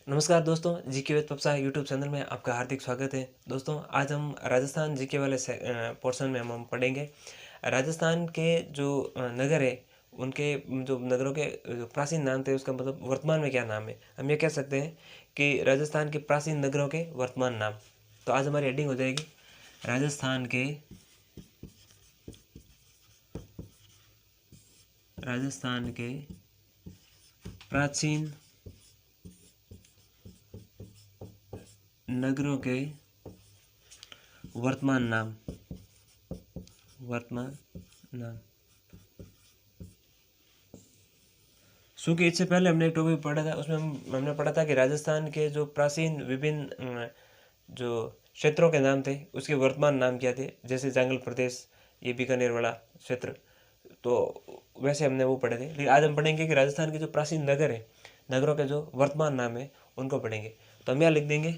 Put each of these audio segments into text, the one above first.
नमस्कार दोस्तों, GK with पप्सा YouTube channel में आपका हार्दिक स्वागत है। दोस्तों, आज हम राजस्थान जीके वाले पोर्शन में हम पढ़ेंगे। राजस्थान के जो नगर है, उनके जो नगरों के जो प्राचीन नाम थे, उसका मतलब वर्तमान में क्या नाम है। हम ये कह सकते हैं कि राजस्थान के प्राचीन नगरों के वर्तमान नाम। तो आज हमारी हेडिंग हो जाएगी राजस्थान के प्राचीन नगरों के वर्तमान नाम। क्योंकि इससे पहले हमने एक टॉपिक पढ़ा था, उसमें हमने पढ़ा था कि राजस्थान के जो प्राचीन विभिन्न जो क्षेत्रों के नाम थे, उसके वर्तमान नाम क्या थे। जैसे जंगल प्रदेश, ये बीकानेर वाला क्षेत्र, तो वैसे हमने वो पढ़े थे। लेकिन आज हम पढ़ेंगे कि राजस्थान के जो प्राचीन नगर है, नगरों के जो वर्तमान नाम है, उनको पढ़ेंगे। तो हम यहाँ लिख देंगे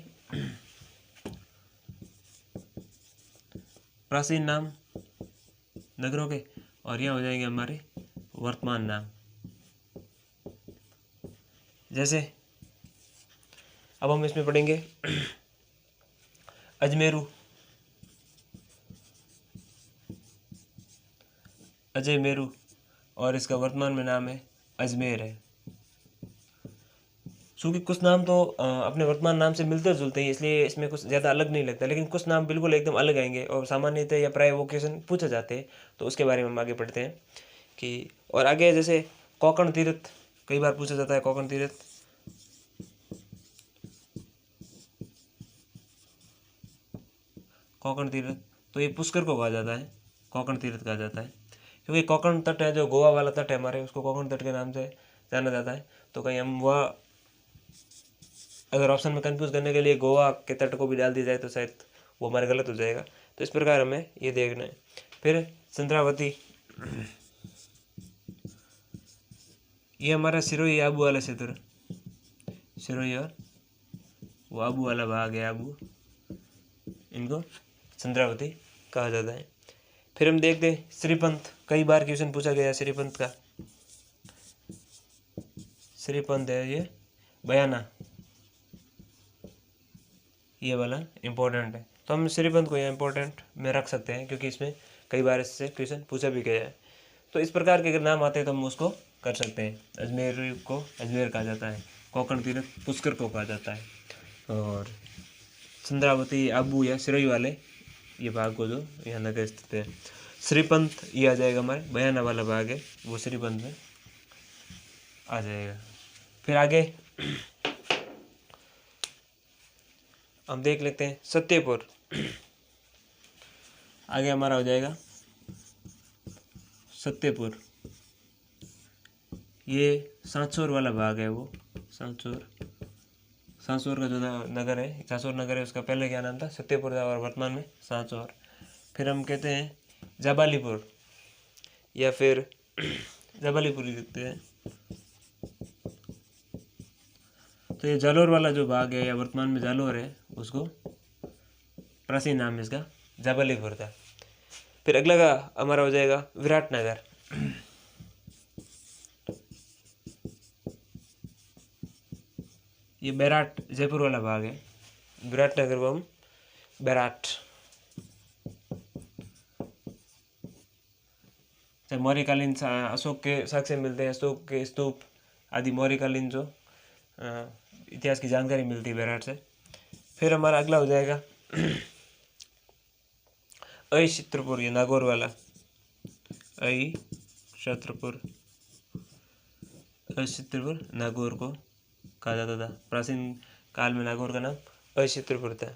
प्राचीन नाम नगरों के, और यहाँ हो जाएंगे हमारे वर्तमान नाम। जैसे अब हम इसमें पढ़ेंगे अजय मेरू, और इसका वर्तमान में नाम है अजमेर है। क्योंकि कुछ नाम तो अपने वर्तमान नाम से मिलते जुलते हैं, इसलिए इसमें कुछ ज़्यादा अलग नहीं लगता। लेकिन कुछ नाम बिल्कुल एकदम अलग आएंगे और सामान्यतः या प्राय वोकेशन पूछे जाते हैं, तो उसके बारे में हम आगे पढ़ते हैं कि। और आगे जैसे कोकण तीर्थ, कई बार पूछा जाता है कोकण तीर्थ। कोकण तीर्थ तो ये पुष्कर को कहा जाता है, कोकण तीर्थ कहा जाता है, क्योंकि कोकण तट है, जो गोवा वाला तट है हमारे, उसको कोकण तट के नाम से जाना जाता है। तो कहीं हम वह अगर ऑप्शन में कंफ्यूज करने के लिए गोवा के तट को भी डाल दिया जाए तो शायद वो हमारे गलत हो जाएगा। तो इस प्रकार हमें ये देखना है। फिर चंद्रावती, ये हमारा सिरोही आबू वाला क्षेत्र, सिरोही और वो आबू वाला भाग है, आबू, इनको चंद्रावती कहा जाता है। फिर हम देखते हैं श्रीपंथ, कई बार क्वेश्चन पूछा गया है श्रीपंथ का। श्रीपंथ है ये बयाना, ये वाला इम्पोर्टेंट है, तो हम श्रीपंथ को यहाँ इम्पोर्टेंट में रख सकते हैं, क्योंकि इसमें कई बार इससे क्वेश्चन पूछा भी गया है। तो इस प्रकार के अगर नाम आते हैं तो हम उसको कर सकते हैं। अजमेर को अजमेर कहा जाता है, कोकण तीर्थ पुष्कर को कहा जाता है, और चंद्रावती आबू या सिरोही वाले ये भाग को जो यहाँ नगर स्थित है। श्रीपंथ ये आ जाएगा हमारे बयाना वाला भाग है, वो श्रीपंथ में आ जाएगा। फिर आगे हम देख लेते हैं सत्यपुर। आगे हमारा हो जाएगा सत्यपुर, ये सांसौर वाला भाग है, वो सांसौर का जो नगर है, सांसौर नगर है, उसका पहले क्या नाम था, सत्यपुर था, और वर्तमान में सांसौर। फिर हम कहते हैं जाबालीपुर, या फिर जाबालीपुर लिखते हैं। तो ये जालोर वाला जो भाग है, या वर्तमान में जालोर है, उसको प्राचीन नाम इसका जाबालीपुर था। फिर अगला का हमारा हो जाएगा विराटनगर। ये बैराट जयपुर वाला भाग है, विराटनगर को हम बैराट। मौर्यकालीन अशोक के साक्ष्य मिलते हैं, अशोक के स्तूप आदि मौर्यकालीन जो इतिहास की जानकारी मिलती है बैराट से। फिर हमारा अगला हो जाएगा अहिछत्रपुर, ये नागौर वाला अहिछत्रपुर नागौर को कहा जाता था। प्राचीन काल में नागौर का नाम अहिछत्रपुर था।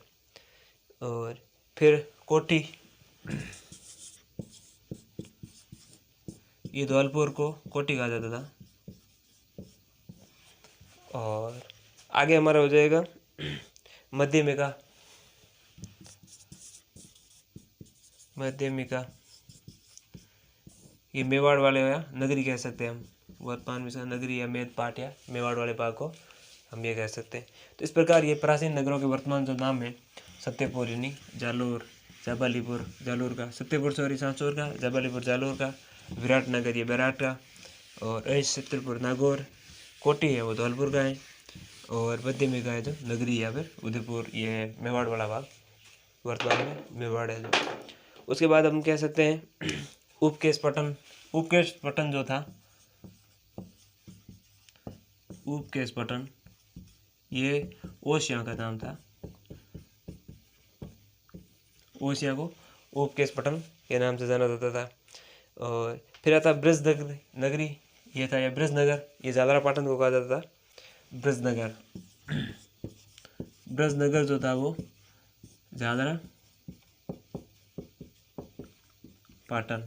और फिर कोठी, ये धौलपुर को कोठी कहा जाता था। और आगे हमारा हो जाएगा मध्यमिका, ये मेवाड़ वाले या नगरी कह सकते हैं हम, वर्तमान में नगरी या मेद पाट या मेवाड़ वाले भाग को हम ये कह सकते हैं। तो इस प्रकार ये प्राचीन नगरों के वर्तमान जो नाम है, सत्यपुर यानी जालोर, जाबालीपुर जालोर का, सत्यपुर सॉरी सांसौर का, जाबालीपुर जालोर का, विराटनगर ये बैराट का, और अहिछत्रपुर नागौर, कोटी है वो धौलपुर का है, और मध्य में का है जो नगरी या फिर उदयपुर, ये मेवाड़ वाला भाग वर्तमान में मेवाड़ है जो। उसके बाद हम कह सकते हैं उपकेश पटन। उपकेश पटन जो था, उपकेश पटन ये ओशिया का नाम था। ओशिया को उपकेश पटन के नाम से जाना जाता था। और फिर आता ब्रज नगरी, ये था, या ब्रजनगर, ये झालरा पाटन को कहा जाता था ब्रजनगर। ब्रजनगर जो था वो झालरा पाटन,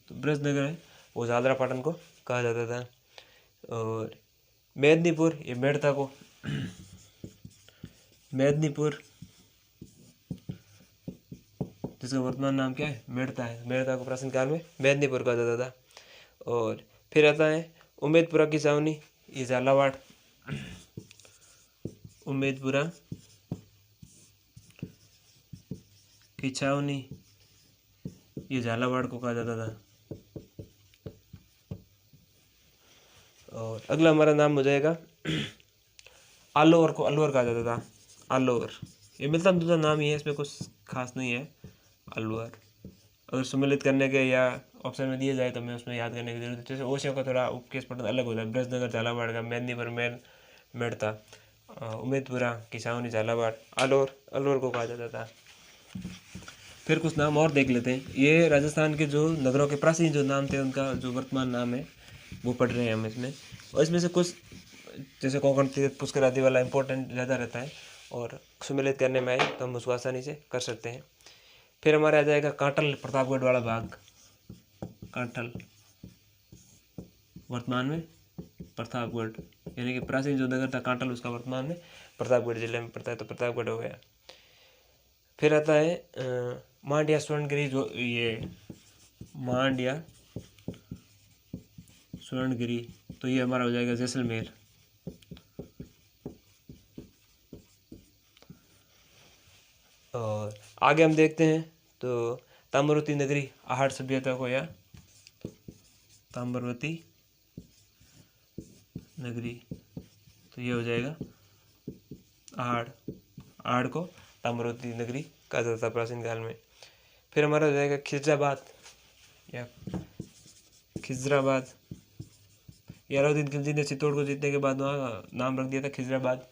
तो ब्रजनगर है वो झालरा पाटन को कहा जाता था। और मेदिनीपुर, ये मेड़ता को, मेदिनीपुर जिसका वर्तमान नाम क्या है, मेड़ता है, मेड़ता को प्राचीन काल में मेदिनीपुर कहा जाता था। और फिर आता है उम्मेदपुरा की छावनी, ये झालावाड़, उम्मेदपुरा की छावनी ये झालावाड़ को कहा जाता था। और अगला हमारा नाम हो जाएगा आलोर को अलवर कहा जाता था। आलोर, ये मिलता जुलता नाम ही है, इसमें कुछ खास नहीं है। अलवर अगर सम्मिलित करने के या ऑप्शन में दिए जाए तो हमें उसमें याद करने की जरूरत है। जैसे ओशिया का थोड़ा उपकेश पटन अलग होता है, ब्रजनगर झालावाड़ का, मेदिनीपुर मेड़ता, उम्मेदपुरा की छावनी झालावाड़, आलोर अलवर को कहा जाता था। फिर कुछ नाम और देख लेते हैं। ये राजस्थान के जो नगरों के प्राचीन जो नाम थे उनका जो वर्तमान नाम है वो पढ़ रहे हैं हम इसमें। और इसमें से कुछ जैसे कोंकण तीर्थ पुष्कर आदि वाला इंपॉर्टेंट ज़्यादा रहता है और सम्मिलित करने में आए तो हम उसको आसानी से कर सकते हैं। फिर हमारा आ जाएगा कांटल प्रतापगढ़ वाला भाग। कांटल वर्तमान में प्रतापगढ़, यानी कि प्राचीन जो नगर था कांटल उसका वर्तमान में प्रतापगढ़ जिले में पड़ता है, तो प्रतापगढ़ हो गया। फिर आता है मांड्या स्वर्णगिरी, जो ये मांड्या स्वर्णगिरी, तो ये हमारा हो जाएगा जैसलमेर। और आगे हम देखते हैं तो ताम्रवती नगरी आहड़ सभ्यता को, या ताम्रवती नगरी, तो ये हो जाएगा आहड़। आहड़ को ताम्रवती नगरी कहा जाता था प्राचीन काल में। फिर हमारा हो जाएगा खिजराबाद या खिजराबाद। ये अलाउद्दीन खिलजी ने चित्तौड़ को जीतने के बाद वहाँ नाम रख दिया था खिजराबाद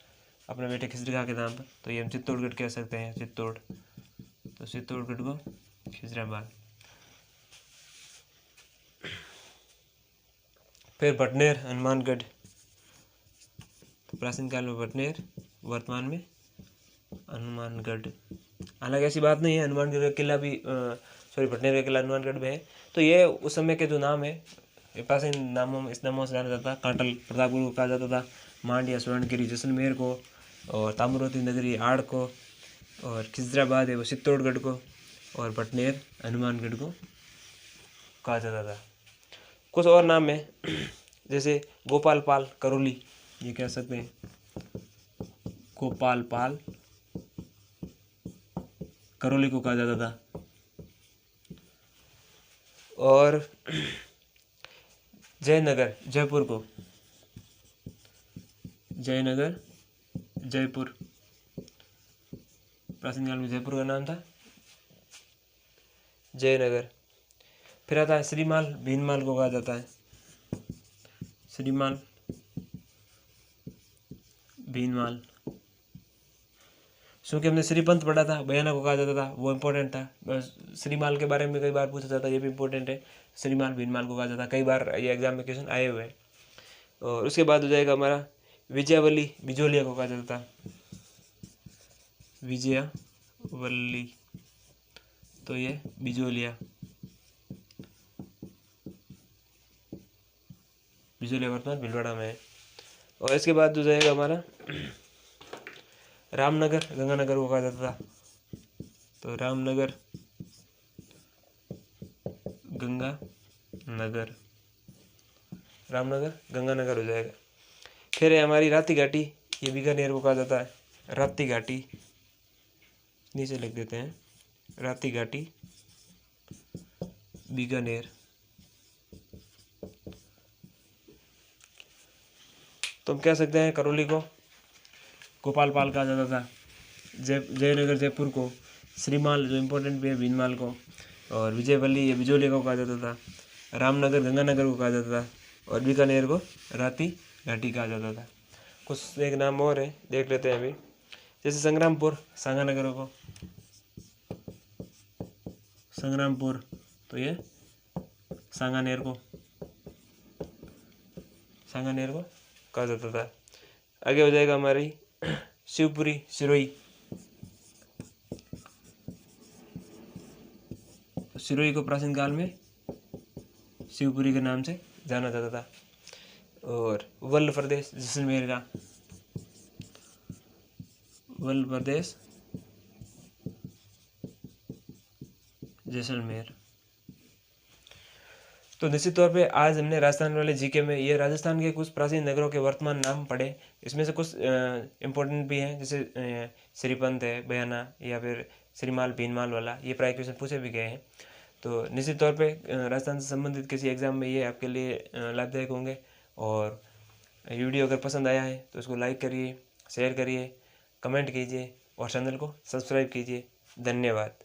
अपने बेटे खिजर खां के नाम पर, तो ये हम चित्तौड़गढ़ कह सकते हैं, चित्तौड़, तो चित्तौड़गढ़ को खिजराबाद। फिर भटनेर हनुमानगढ़, तो प्राचीन काल में भटनेर, वर्तमान में हनुमानगढ़। हालांकि ऐसी बात नहीं है, हनुमानगढ़ का किला भी भटनेर का किला हनुमानगढ़ में है। तो ये उस समय के जो नाम है प्राचीन नामों, इस नामों से जाना जाता था। कांटल प्रतापगढ़ को कहा जाता था, मांड्या स्वर्णगिरी जैसलमेर को, और ताम्रवती नगरी आड़ को, और खिजराबाद है वो चित्तौड़गढ़ को, और भटनेर हनुमानगढ़ को कहा जाता था। कुछ और नाम है जैसे गोपाल पाल करौली, ये कह सकते हैं गोपाल पाल करौली को कहा जाता था। और जयनगर जयपुर को, जयनगर जयपुर, प्राचीन काल में जयपुर का नाम था जयनगर। फिर आता है श्रीमाल भीनमाल को कहा जाता है, श्रीमाल भीनमाल। क्योंकि हमने श्रीपंथ पढ़ा था, बयाना को कहा जाता था, वो इम्पोर्टेंट था। बस श्रीमाल के बारे में कई बार पूछा जाता है, ये भी इम्पोर्टेंट है। श्रीमाल भीनमाल को कहा जाता है, कई बार ये एग्जाम में क्वेश्चन आए हुए हैं। और उसके बाद हो जाएगा हमारा विजयावली बिजोलिया को कहा जाता था, विजयावली, तो ये बिजोलिया, बिजोलिया वर्तमान भीलवाड़ा में है। और इसके बाद हो जाएगा हमारा रामनगर गंगानगर को कहा जाता था, तो रामनगर गंगानगर, रामनगर गंगानगर हो जाएगा। फिर है हमारी राती घाटी, ये बीकानेर को कहा जाता है, राती घाटी, नीचे लिख देते हैं राती घाटी बीकानेर। तो हम कह सकते हैं करौली को गोपालपाल कहा जाता था। जयनगर जयपुर को श्रीमाल जो इम्पोर्टेंट भी है भीनमाल को, और विजयवल्ली या बिजोली को कहा जाता था। रामनगर गंगानगर को कहा जाता था, और बीकानेर को राती घाटी कहा जाता था। कुछ एक नाम और है, देख लेते हैं अभी। जैसे संग्रामपुर सांगानगर को, संग्रामपुर तो ये सांगानेर को कहा जाता था। आगे हो जाएगा हमारी शिवपुरी सिरोही। सिरोही को प्राचीन काल में शिवपुरी के नाम से जाना जाता था। और वल्ल प्रदेश जैसलमेर का, वल्ल प्रदेश जैसलमेर। तो निश्चित तौर पे आज हमने राजस्थान वाले जीके में ये राजस्थान के कुछ प्राचीन नगरों के वर्तमान नाम पढ़े। इसमें से कुछ इम्पोर्टेंट भी हैं, जैसे श्रीपंत है, बयाना, या फिर श्रीमाल भीनमाल वाला, ये प्राय क्वेश्चन पूछे भी गए हैं। तो निश्चित तौर पे राजस्थान से संबंधित किसी एग्जाम में ये आपके लिए लाभदायक होंगे। और वीडियो अगर पसंद आया है तो इसको लाइक करिए, शेयर करिए, कमेंट कीजिए और चैनल को सब्सक्राइब कीजिए। धन्यवाद।